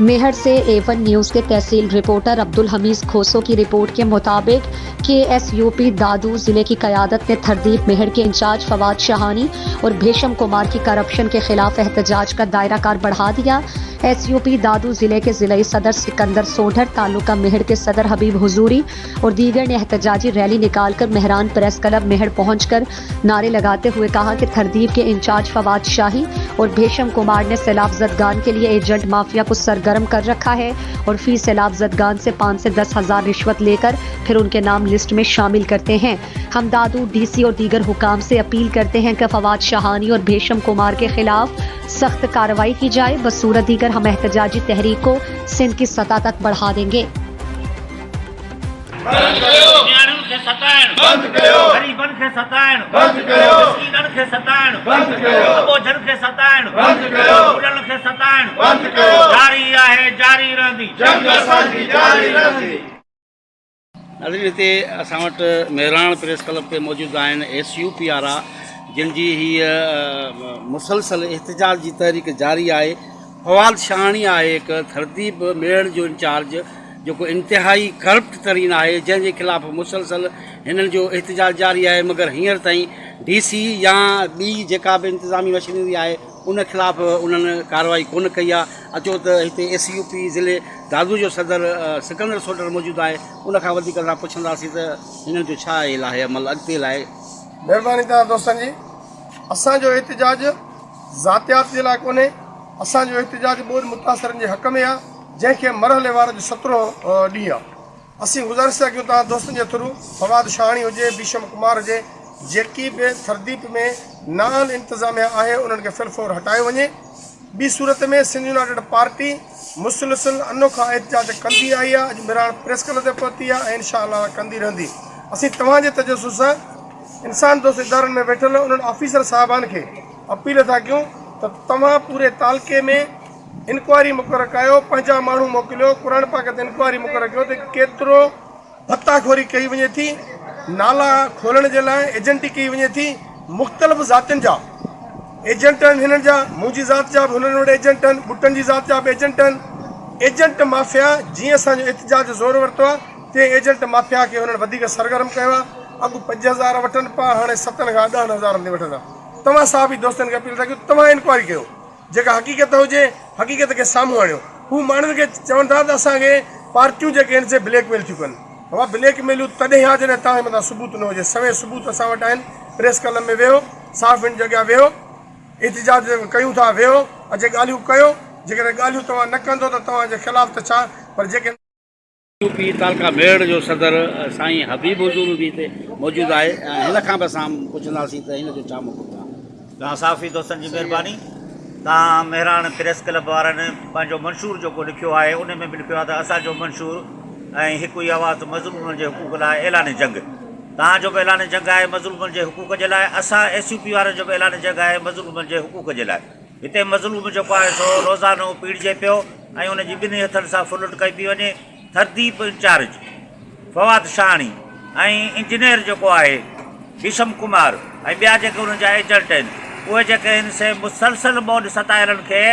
मेहर से A1 news के तहसील reporter Abdul Hamid खोसो की रिपोर्ट के मुताबिक KSUP दादू जिले की क़यादत ने थरदीप मेहर के इंचार्ज फवाद शाहानी और भेशम कुमार की करप्शन के खिलाफ एहतजाज का दायरा कार बढ़ा दिया। SUP दादू जिले के ज़िला सदर सिकंदर सोढर, तालुका मेहर के सदर हबीब हुजूरी और दीगर ने एहतजाजी रैली निकालकर मेहरान प्रेस क्लब मेहर पहुंचकर नारे लगाते हुए कहा कि थरदीप के इंचार्ज फवाद शाही और भेशम कुमार ने सैलाब ज़दगान के लिए एजेंट माफिया को सरगर्म कर रखा है और फी सैलाब ज़दगान से 5 से 10 हज़ार रिश्वत लेकर फिर उनके नाम लिस्ट में शामिल करते हैं। हम दादू DC और दीगर हुकाम से अपील करते हैं कि फवाद शाहानी और भेशम कुमार के खिलाफ सख्त कार्रवाई की जाए। बसूरत दीगर हम एहतजाजी तहरीक को सिंध की सतह तक बढ़ा देंगे। हिते असां वटि मेहरान प्रेस क्लब पे मौजूदु आहिनि SUP वारा, जिन जी हीअ मुसलसल एहतजाज जी तहरीक जारी आहे। फवाद शाहानी आहे हिकु थरदीप मेहर जो इंचार्ज, जेको इंतिहाई करप्ट तरीन आहे, जंहिंजे ख़िलाफ़ मुसलसल हिननि जो एहतजाज जारी आहे। मगर हींअर ताईं DC या ॿी जेका बि इंतिज़ामी मशीनरी आहे उन ख़िलाफ़ उन्हनि कार्रवाई कोन कई आहे। अचो त हिते SUP ज़िले दादू जो सदर सिकंदर सोढर मौजूदु आहे, उनखां वधीक असां पुछंदासीं त हिननि जो छा इलाही अमल अॻिते लाइ। महिरबानी तव्हां दोस्तनि जी। असांजो एहतजाज ज़ातियात जे लाइ कोन्हे, असांजो एहतजाज ॿोर मुतासिरनि जे हक़ में आहे, जंहिंखे मरहलेवार जो 17 ॾींहुं आहे। असीं गुज़ारिश था कयूं तव्हां दोस्तनि जे थ्रू, फवाद शाहानी हुजे, भीशम कुमार हुजे, जेकी बि थरदीप में नान इंतिज़ामिया आहे उन्हनि खे फिलफोर हटायो वञे। ॿी सूरत में सिंध यूनाइटेड पार्टी मुसलसल अनोखा एहतजाज कंदी आई आहे, अॼु मेहरान प्रेस क्लब ते पहुती आहे ऐं इंशाअल्लाह कंदी रहंदी। असीं तव्हांजे तजसुस सां इंसान दोस्त इदारनि में वेठल उन्हनि ऑफिसर साहिबान खे अपील था कयूं त तव्हां पूरे तालके में इंक्वायरी मुक़ररु कयो, पंहिंजा माण्हू मोकिलियो, क़ुर पाक ते इंक्वायरी मुक़ररु कयो त केतिरो भत्ताखोरी कई वञे थी, नाला खोलण जे लाइ एजेंटी कई वञे थी। मुख़्तलिफ़ ज़ातियुनि जा एजेंट आहिनि हिननि जा, मुंहिंजी ज़ात जा बि हुननि वटि एजेंट आहिनि, बुटनि जी ज़ात जा बि एजेंट आहिनि। एजेंट माफ़िया जीअं असांजो एहतजाज ज़ोर वरितो आहे, तीअं एजेंट माफ़िया खे हुननि वधीक सरगर्म कयो आहे। अॻु 5,000 वठनि पिया, हाणे 7 खां 10,000 ते वठंदा। तव्हां सां बि दोस्तनि खे अपील था कयूं, तव्हां इंक्वायरी कयो, जेका हक़ीक़त हुजे हक़ीक़त खे साम्हूं आणियो। हू माण्हुनि खे चवनि था त असांखे पार्टियूं जेके आहिनि से ब्लैकमेल थियूं कनि। बाबा ब्लैकमेलियूं तॾहिं आहे जॾहिं तव्हांजे मथां सबूत न हुजे। सवे सबूत असां वटि आहिनि। प्रेस क्लब में वेहो, साफ़ इन जॻह वेहो, एहतजाज कयूं था, वेहो, अॼु ॻाल्हियूं कयो। जेकॾहिं ॻाल्हियूं तव्हां न कंदो त तव्हांजे ख़िलाफ़ त छा, पर जेके SUP तालका मेहर जो सदर साईं हबीब हुजूर बि हिते मौजूदु आहे। हिन खां बि असां पुछंदासीं त हिन जो छा मौक़िफ़ आहे। तव्हां साफ़ी दोस्तनि जी महिरबानी। तव्हां मेहरान प्रेस क्लब वारनि पंहिंजो मंशूर जेको लिखियो आहे उन में बि लिखियो आहे त असांजो मंशूर ऐं हिकु ई आवाज़ मज़लूमनि जे हुकूक लाइ ऐलान जंग। तव्हांजो बि ऐलान जंग आहे मज़लूमनि जे हुकूक जे लाइ, असां SUP वारनि जो बि ऐलान जंग आहे मज़लूमनि जे हुकूक जे लाइ। हिते मज़लूम जेको आहे सो रोज़ानो पीड़िजे पियो ऐं उनजी ॿिन्ही हथनि सां फुलट कई पई वञे। थरदीप इंचार्ज फवाद शाहानी ऐं इंजीनियर जेको आहे भीशम कुमार ऐं ॿिया जेके उन्हनि जा एजेंट आहिनि, उहे जेके आहिनि से मुसलसल ॿोॾि सतायलनि खे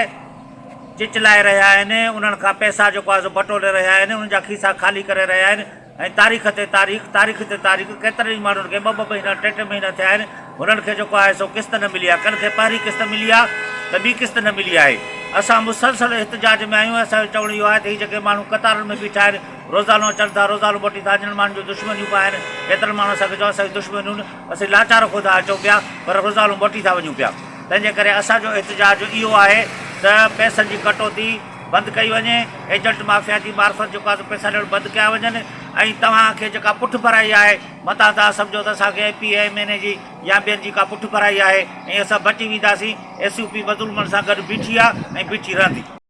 चिचलाए रहिया आहिनि, उन्हनि खां पैसा जेको आहे सो बटोले रहिया आहिनि, उन्हनि जा खीसा ख़ाली करे रहिया आहिनि ऐं तारीख़ ते तारीख़ केतिरनि ई माण्हुनि खे 2 महीना 3 महीना थिया आहिनि, हुननि खे जेको आहे सो क़िस्त न मिली आहे। कनि खे पहिरीं क़िस्त मिली आहे त ॿी क़िस्त न मिली आहे। असां मुसलसल एहतजाज में आहियूं। असांजो चवणु इहो आहे त हीअ जेके माण्हू कतारुनि में बीठा आहिनि, रोज़ानो अचनि था, रोज़ानो मोटी था, जिन माण्हुनि जूं दुश्मनियूं पिया आहिनि, केतिरनि माण्हुनि असांखे चओ असांजी दुश्मनियूं, असीं लाचार ख़ुदा अचूं पिया, पर रोज़ानो मोटी था वञूं पिया। तंहिंजे करे असांजो एहतजाज इहो आहे त पैसनि जी कटौती बंदि कई वञे, एजेंट माफ़िया जी मार्फत जेको आहे पैसा ॾियणु बंदि कया वञनि ऐं तव्हांखे जेका पुठि भराई आहे मथां तव्हां सम्झो त असांखे APMN जी या ॿियनि जी का पुठि भराई आहे ऐं असां बची वेंदासीं। SUP मज़लूमनि सां गॾु बीठी आहे ऐं बीठी रहंदी।